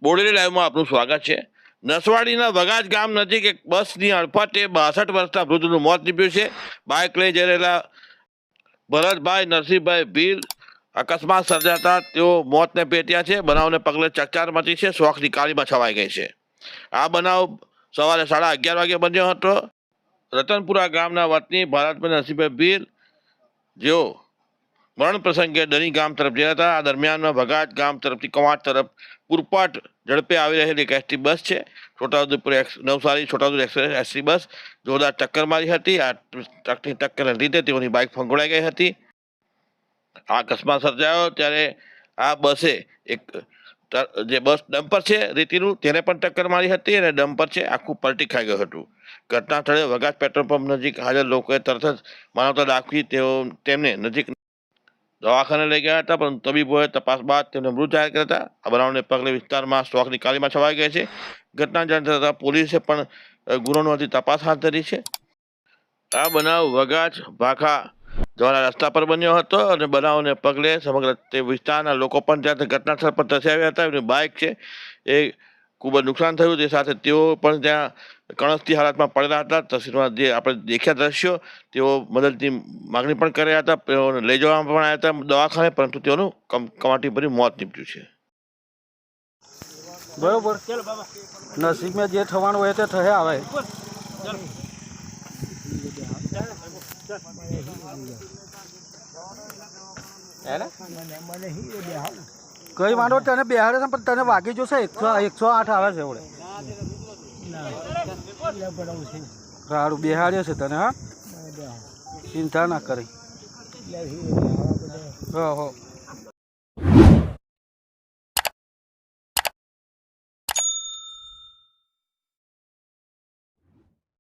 બોડેલી લાઈવમાં આપનું સ્વાગત છે। નસવાડીના વગાજ ગામ નજીક એક બસની અડફાટે 62 વર્ષના વૃદ્ધનું મોત નીપજ્યું છે। બાઇક લઈ જઈ રહેલા ભરતભાઈ નરસિંહભાઈ ભીલ અકસ્માત સર્જાતા તેઓ મોતને ભેટ્યા છે। બનાવને પગલે ચકચાર મચી છે, શોખની કાળીમાં છવાઈ ગઈ છે। આ બનાવ સવારે 11:30 વાગે બન્યો હતો। રતનપુરા ગામના વતની ભારતભાઈ નરસિંહભાઈ ભીલ જેઓ મરણ પ્રસંગે દની ગામ તરફ ગયા હતા। આ દરમિયાનમાં વગાજ ગામ તરફથી કવાંટ તરફ પૂરપાટ ઝડપે આવી રહેલી એક એસટી બસ છે, Chhota Udepur Navsari Chhota Udepur express ST bus જોરદાર ટક્કર મારી હતી। આ ટ્રકની ટક્કરને લીધે તેઓની બાઇક ફંગોળાઈ ગઈ હતી। આ અકસ્માત સર્જાયો ત્યારે આ બસે એક જે બસ ડમ્પર છે રેતીનું તેને પણ ટક્કર મારી હતી અને ડમ્પર છે આખું પલટી ખાઈ ગયું હતું। ઘટના સ્થળે વગાજ પેટ્રોલ પંપ નજીક હાજર લોકોએ તરત જ માનવતા દાખવી તેમને નજીક દવાખાને લઈ ગયા હતા, પરંતુ તબીબોએ તપાસ બાદ તેમને મૃત જાહેર કર્યા હતા। આ બનાવને પગલે વિસ્તારમાં શોકની કાળીમાં છવાઈ ગઈ છે। ઘટના જાણ થતાં પોલીસે પણ ગુનો નોંધી તપાસ હાથ ધરી છે। આ બનાવ વગાજ ભાખા જવાના રસ્તા પર બન્યો હતો અને બનાવને પગલે સમગ્ર તે વિસ્તારના લોકો પણ ત્યાં ઘટના સ્થળ પર ધસી આવ્યા હતા। એમની બાઇક છે એ ખૂબ જ નુકસાન થયું, તે સાથે તેઓ પણ ત્યાં કણસતી હાલતમાં પડેલા હતા। તસવીરમાં જે આપણે દેખ્યા દ્રશ્યો, તેઓ મદદની માગણી પણ કર્યા હતા, તેઓને લઈ જવામાં પણ આવ્યા હતા દવાખાને, પરંતુ તેઓનું કમાટી ભર્યું મોત નીપજ્યું છે। બરોબર, નસીબમાં જે થવાનું હોય તે થશે। આવે કઈ વાંધો તને બેહાડે છે, પણ તને વાગી જોશે 108 આવે છે એવડે સારું બેહાડ્યો છે તને। હા, ચિંતા ના કરી। હો